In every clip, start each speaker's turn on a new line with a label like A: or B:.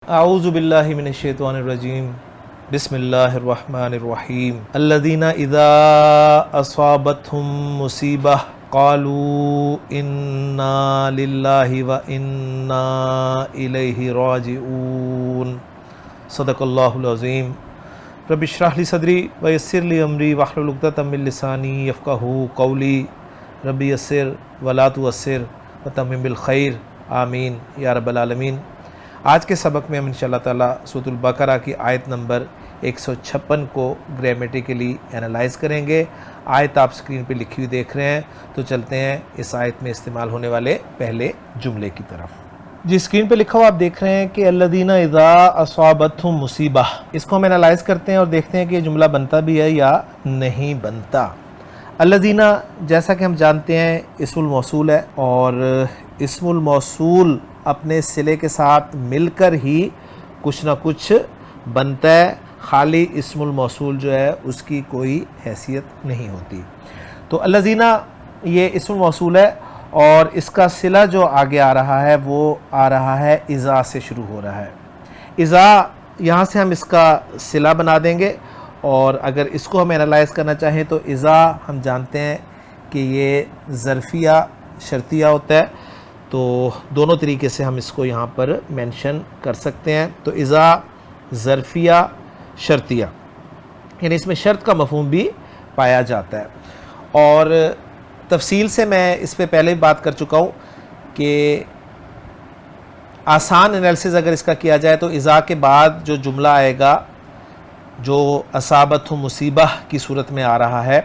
A: اعوذ باللہ من الشیطان الرجیم بسم اللہ الرحمن الرحیم الذین اذا اصابتهم مصیبہ قالوا انا للہ و انا الیہ راجعون صدق اللہ العظیم رب اشرح لی صدری ویسر لی امری واحلل عقدۃ من لسانی یفقہوا قولی رب یسر ولا تعسر وتمم بالخیر آمین یا رب العالمین۔ آج کے سبق میں ہم انشاءاللہ تعالیٰ سورۃ البقرہ کی آیت نمبر 156 کو گرامیٹیکلی انالائز کریں گے۔ آیت آپ سکرین پہ لکھی ہوئی دیکھ رہے ہیں، تو چلتے ہیں اس آیت میں استعمال ہونے والے پہلے جملے کی طرف۔ جی سکرین پہ لکھا ہوا آپ دیکھ رہے ہیں کہ الذین اذا اصابتهم مصیبہ، اس کو ہم انالائز کرتے ہیں اور دیکھتے ہیں کہ یہ جملہ بنتا بھی ہے یا نہیں بنتا۔ الذین جیسا کہ ہم جانتے ہیں اسم الموصول ہے، اور اسم الموصول اپنے صلے کے ساتھ مل کر ہی کچھ نہ کچھ بنتا ہے، خالی اسم الموصول جو ہے اس کی کوئی حیثیت نہیں ہوتی۔ تو الذین یہ اسم الموصول ہے، اور اس کا صلہ جو آگے آ رہا ہے وہ آ رہا ہے اذا سے شروع ہو رہا ہے۔ اذا یہاں سے ہم اس کا صلہ بنا دیں گے، اور اگر اس کو ہم انالائز کرنا چاہیں تو اذا ہم جانتے ہیں کہ یہ ظرفیہ شرطیہ ہوتا ہے، تو دونوں طریقے سے ہم اس کو یہاں پر مینشن کر سکتے ہیں۔ تو اذا ظرفیہ شرطیہ، یعنی اس میں شرط کا مفہوم بھی پایا جاتا ہے، اور تفصیل سے میں اس پہ پہلے بات کر چکا ہوں کہ آسان انالیسز اگر اس کا کیا جائے تو اذا کے بعد جو جملہ آئے گا جو اصابتہ مصیبہ کی صورت میں آ رہا ہے،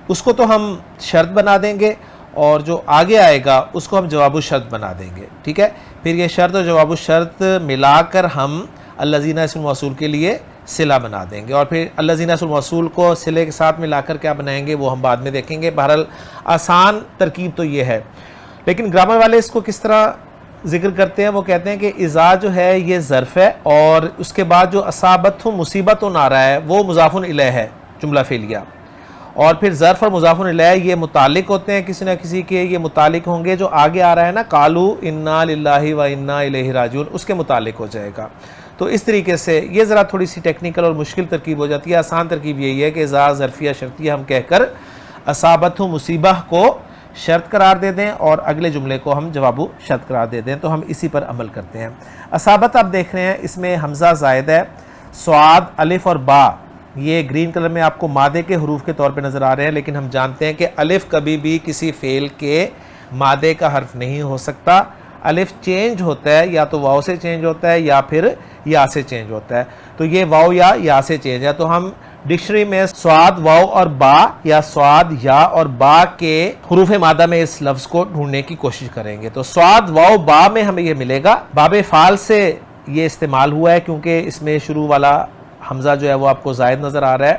A: اس کو تو ہم شرط بنا دیں گے، اور جو آگے آئے گا اس کو ہم جواب الشرط بنا دیں گے، ٹھیک ہے۔ پھر یہ شرط اور جواب الشرط ملا کر ہم الذین اسم موصول کے لیے صلہ بنا دیں گے، اور پھر الذین اسم موصول کو صلے کے ساتھ ملا کر کیا بنائیں گے وہ ہم بعد میں دیکھیں گے۔ بہرحال آسان ترکیب تو یہ ہے، لیکن گرامر والے اس کو کس طرح ذکر کرتے ہیں، وہ کہتے ہیں کہ اذا جو ہے یہ ظرف ہے، اور اس کے بعد جو اصابتہ مصیبت آ رہا ہے وہ مضاف الیہ ہے، جملہ فعلیہ، اور پھر ظرف اور مضاف الیہ یہ متعلق ہوتے ہیں کسی نہ کسی کے، یہ متعلق ہوں گے جو آگے آ رہا ہے نا قالوا انا للہ و انا الیہ راجعون، اس کے متعلق ہو جائے گا۔ تو اس طریقے سے یہ ذرا تھوڑی سی ٹیکنیکل اور مشکل ترکیب ہو جاتی ہے۔ آسان ترکیب یہی ہے کہ اذا ظرفیہ شرطیہ ہم کہہ کر اصابتہ مصیبہ کو شرط قرار دے دیں اور اگلے جملے کو ہم جواب شرط قرار دے دیں، تو ہم اسی پر عمل کرتے ہیں۔ اصابت آپ دیکھ رہے ہیں اس میں حمزہ زائد ہے، صاد، الف اور با یہ گرین کلر میں آپ کو مادے کے حروف کے طور پہ نظر آ رہے ہیں، لیکن ہم جانتے ہیں کہ الف کبھی بھی کسی فعل کے مادے کا حرف نہیں ہو سکتا۔ الف چینج ہوتا ہے، یا تو واو سے چینج ہوتا ہے یا پھر یا سے چینج ہوتا ہے، تو یہ واو یا سے چینج ہے، تو ہم ڈکشنری میں صاد، واو اور با، یا صاد، یا اور با کے حروف مادہ میں اس لفظ کو ڈھونڈنے کی کوشش کریں گے۔ تو صاد، واو، با میں ہمیں یہ ملے گا، باب فعال سے یہ استعمال ہوا ہے کیونکہ اس میں شروع والا حمزہ جو ہے وہ آپ کو زائد نظر آ رہا ہے،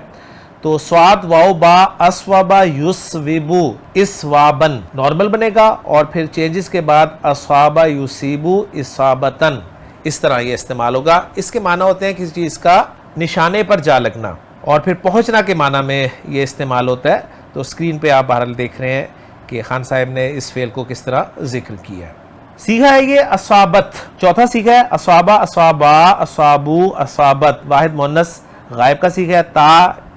A: تو صاد، واو، با، اسوابا، یسوبو، اسوابن نارمل بنے گا، اور پھر چینجز کے بعد اصابا، یصیبو، اصابتن، اس طرح یہ استعمال ہوگا۔ اس کے معنی ہوتے ہیں کسی چیز کا نشانے پر جا لگنا، اور پھر پہنچنا کے معنی میں یہ استعمال ہوتا ہے۔ تو اسکرین پہ آپ بہرحال دیکھ رہے ہیں کہ خان صاحب نے اس فعل کو کس طرح ذکر کیا ہے۔ سیغہ ہے یہ اصابت، چوتھا سیغہ ہے اصابہ، اصابا، اصابو، اصابت، واحد مؤنث غائب کا سیغہ ہے، تا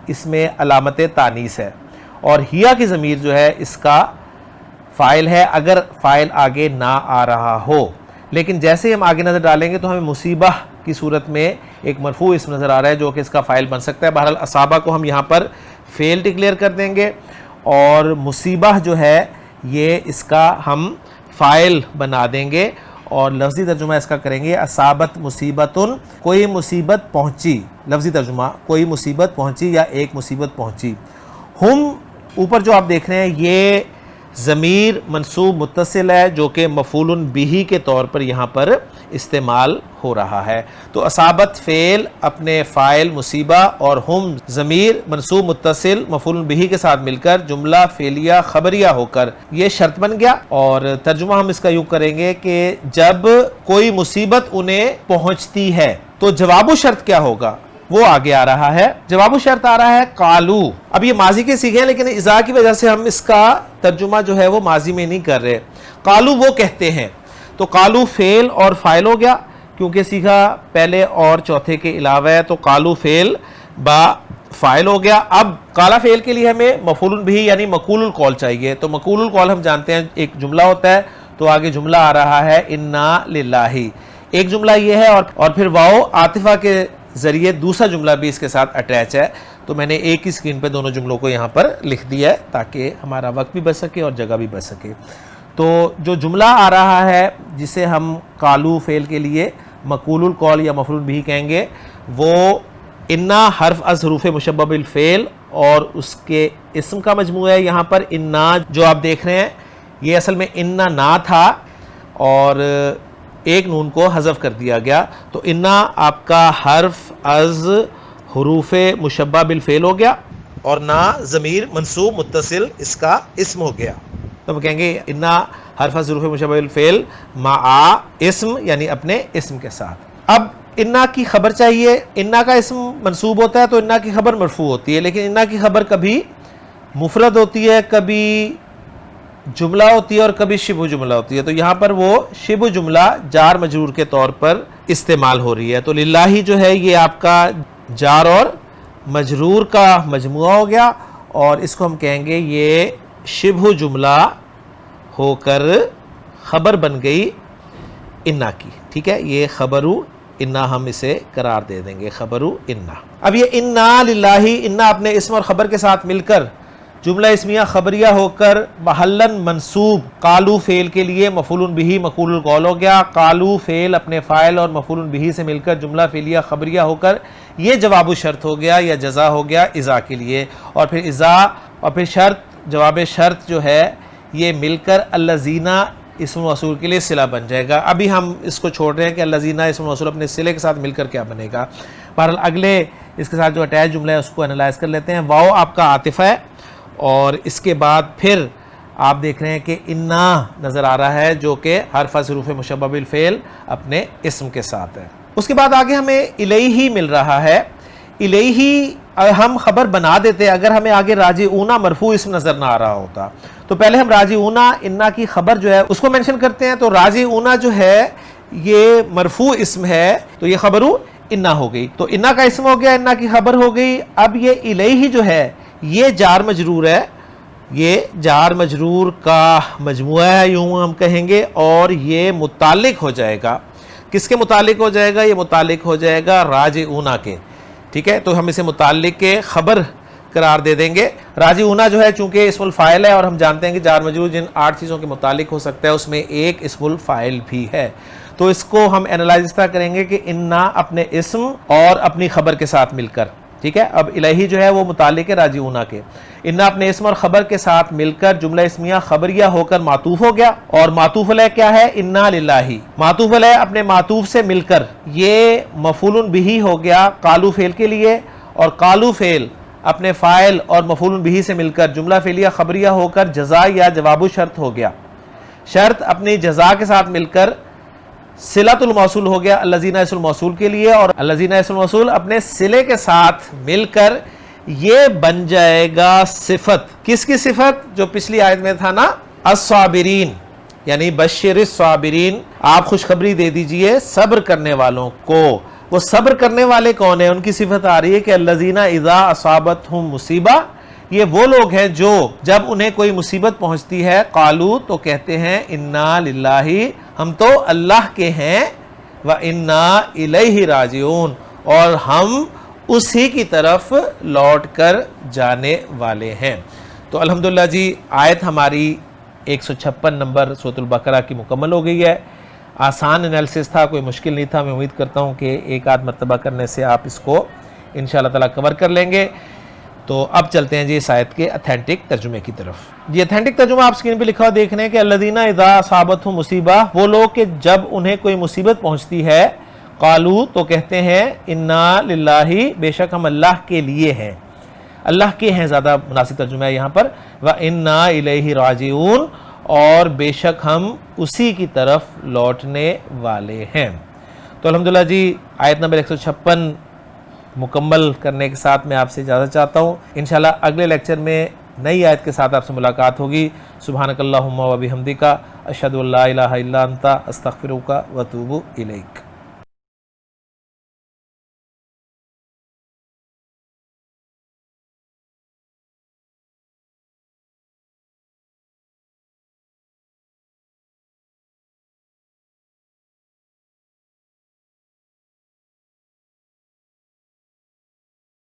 A: اس میں علامت تانیث ہے، اور ہیا کی ضمیر جو ہے اس کا فاعل ہے اگر فاعل آگے نہ آ رہا ہو، لیکن جیسے ہی ہم آگے نظر ڈالیں گے تو ہمیں مصیبہ کی صورت میں ایک مرفوع اسم نظر آ رہا ہے جو کہ اس کا فاعل بن سکتا ہے۔ بہرحال اصابہ کو ہم یہاں پر فعل ڈکلیئر کر دیں گے، اور مصیبہ جو ہے یہ اس کا ہم فاعل بنا دیں گے، اور لفظی ترجمہ اس کا کریں گے اصابت مصیبتن، کوئی مصیبت پہنچی، لفظی ترجمہ کوئی مصیبت پہنچی یا ایک مصیبت پہنچی۔ ہم اوپر جو آپ دیکھ رہے ہیں یہ ضمیر منصوب متصل ہے جو کہ مفعول بہ کے طور پر یہاں پر استعمال ہو رہا ہے۔ تو اصابت فعل اپنے فاعل مصیبہ اور ہم ضمیر منصوب متصل مفعول بہ کے ساتھ مل کر جملہ فعلیہ خبریہ ہو کر یہ شرط بن گیا، اور ترجمہ ہم اس کا یوں کریں گے کہ جب کوئی مصیبت انہیں پہنچتی ہے تو جواب و شرط کیا ہوگا وہ آگے آ رہا ہے۔ جواب شرط آ رہا ہے قالو، اب یہ ماضی کے صیغے ہیں لیکن اذا کی وجہ سے ہم اس کا ترجمہ جو ہے وہ ماضی میں نہیں کر رہے، قالو وہ کہتے ہیں، تو قالو فعل اور فاعل ہو گیا، کیونکہ سیکھا پہلے اور چوتھے کے علاوہ ہے تو قالو فعل با فاعل ہو گیا. اب قالا فعل کے لیے ہمیں مفعول بھی یعنی مقول القول چاہیے. تو مقول القول ہم جانتے ہیں ایک جملہ ہوتا ہے, تو آگے جملہ آ رہا ہے انا للہ, ایک جملہ یہ ہے, اور پھر واو عاطفہ کے ذریعے دوسرا جملہ بھی اس کے ساتھ اٹیچ ہے. تو میں نے ایک ہی اسکرین پہ دونوں جملوں کو یہاں پر لکھ دیا ہے تاکہ ہمارا وقت بھی بچ سکے اور جگہ بھی بچ سکے. تو جو جملہ آ رہا ہے جسے ہم قالو فعل کے لیے مقول القول یا مفعول بھی کہیں گے, وہ انا حرف از حروف مشبہ بالفعل اور اس کے اسم کا مجموعہ ہے. یہاں پر انا جو آپ دیکھ رہے ہیں یہ اصل میں انا نا تھا اور ایک نون کو حذف کر دیا گیا, تو انا آپ کا حرف از حروف مشبہ بالفعل ہو گیا اور نا ضمیر منصوب متصل اس کا اسم ہو گیا. تو ہم کہیں گے انا حرف از حروف مشبہ بالفعل مع اسم یعنی اپنے اسم کے ساتھ. اب انا کی خبر چاہیے. انا کا اسم منصوب ہوتا ہے تو انا کی خبر مرفوع ہوتی ہے, لیکن انا کی خبر کبھی مفرد ہوتی ہے, کبھی جملہ ہوتی ہے اور کبھی شبہ جملہ ہوتی ہے. تو یہاں پر وہ شبہ جملہ جار مجرور کے طور پر استعمال ہو رہی ہے. تو للہ جو ہے یہ آپ کا جار اور مجرور کا مجموعہ ہو گیا, اور اس کو ہم کہیں گے یہ شبہ جملہ ہو کر خبر بن گئی انا کی. ٹھیک ہے, یہ خبرو انا ہم اسے قرار دے دیں گے, خبرو انا. اب یہ انا للہ, انا اپنے اسم اور خبر کے ساتھ مل کر جملہ اسمیہ خبریہ ہو کر محلاً منصوب قالو فعل کے لیے مفعول بہ مقول القول ہو گیا. قالو فعل اپنے فاعل اور مفعول بہ سے مل کر جملہ فعلیہ خبریہ ہو کر یہ جواب شرط ہو گیا یا جزا ہو گیا اذا کے لیے, اور پھر اذا اور پھر شرط جواب شرط جو ہے یہ مل کر الذین اسم موصول کے لیے صلہ بن جائے گا. ابھی ہم اس کو چھوڑ رہے ہیں کہ الذین اسم موصول اپنے صلے کے ساتھ مل کر کیا بنے گا. بہرحال اگلے اس کے ساتھ جو اٹیچ جملہ ہے اس کو انالائز کر لیتے ہیں. واو آپ کا عاطفہ ہے اور اس کے بعد پھر آپ دیکھ رہے ہیں کہ انا نظر آ رہا ہے جو کہ حرف از حروف مشبہ بالفعل اپنے اسم کے ساتھ ہے. اس کے بعد آگے ہمیں الیہ مل رہا ہے. الیہ ہم خبر بنا دیتے اگر ہمیں آگے راجعون مرفوع اسم نظر نہ آ رہا ہوتا. تو پہلے ہم راجعون انا کی خبر جو ہے اس کو مینشن کرتے ہیں. تو راجعون جو ہے یہ مرفوع اسم ہے تو یہ خبرو انا ہو گئی, تو انا کا اسم ہو گیا, انا کی خبر ہو گئی. اب یہ الیہ جو ہے یہ جار مجرور ہے, یہ جار مجرور کا مجموعہ ہے یوں ہم کہیں گے, اور یہ متعلق ہو جائے گا. کس کے متعلق ہو جائے گا؟ یہ متعلق ہو جائے گا راجعون کے. ٹھیک ہے, تو ہم اسے متعلق کے خبر قرار دے دیں گے. راجعون جو ہے چونکہ اسم الفاعل ہے اور ہم جانتے ہیں کہ جار مجرور جن 8 چیزوں کے متعلق ہو سکتا ہے اس میں ایک اسم الفاعل بھی ہے. تو اس کو ہم انالائز اس طرح کریں گے کہ انا اپنے اسم اور اپنی خبر کے ساتھ مل کر. ٹھیک ہے, اب الہی جو ہے وہ متعلق ہے راجعون کے. انا اپنے اسم اور خبر کے ساتھ مل کر جملہ اسمیہ خبریہ ہو کر معطوف ہو گیا, اور معطوف علیہ کیا ہے؟ انا للہ. معطوف علیہ اپنے معطوف سے مل کر یہ مفعول بہ ہو گیا قالو فعل کے لیے, اور قالو فعل اپنے فاعل اور مفعول بہ سے مل کر جملہ فعلیہ خبریہ ہو کر جزا یا جواب شرط ہو گیا. شرط اپنی جزا کے ساتھ مل کر صلۃ الموصول ہو گیا الذین اسم الموصول کے لیے, اور الذین اسم الموصول اپنے صلے کے ساتھ مل کر یہ بن جائے گا صفت. کس کی صفت؟ جو پچھلی آیت میں تھا نا, الصابرین یعنی بشر الصابرین, آپ خوشخبری دے دیجئے صبر کرنے والوں کو. وہ صبر کرنے والے کون ہیں؟ ان کی صفت آ رہی ہے کہ الذین اذا اصابتہم مصیبہ, یہ وہ لوگ ہیں جو جب انہیں کوئی مصیبت پہنچتی ہے قالو تو کہتے ہیں انا للہ, ہم تو اللہ کے ہیں, وَإِنَّا إِلَيْهِ راجعون, اور ہم اسی کی طرف لوٹ کر جانے والے ہیں. تو الحمدللہ جی آیت ہماری 156 نمبر سورۃ البقرہ کی مکمل ہو گئی ہے. آسان انالیسس تھا, کوئی مشکل نہیں تھا. میں امید کرتا ہوں کہ ایک آدھ مرتبہ کرنے سے آپ اس کو انشاءاللہ تعالیٰ کور کر لیں گے. تو اب چلتے ہیں جی اس آیت کے اتھینٹک ترجمے کی طرف. یہ اتھینٹک ترجمہ آپ اسکرین پہ لکھا ہوا دیکھ رہے ہیں کہ الذین اذا اصابتہم مصیبہ, وہ لوگ کہ جب انہیں کوئی مصیبت پہنچتی ہے قالو تو کہتے ہیں انا للہ, بے شک ہم اللہ کے لیے ہیں, اللہ کے ہیں زیادہ مناسب ترجمہ ہے یہاں پر, وَإِنَّا إِلَيْهِ راجعون, اور بے شک ہم اسی کی طرف لوٹنے والے ہیں. تو الحمدللہ جی آیت نمبر 156 مکمل کرنے کے ساتھ میں آپ سے اجازت چاہتا ہوں. انشاءاللہ اگلے لیکچر میں نئی آیت کے ساتھ آپ سے ملاقات ہوگی. سبحانک اللہم و بحمدک, اشہد ان لا الہ الا انت, استغفرک و اتوب الیک.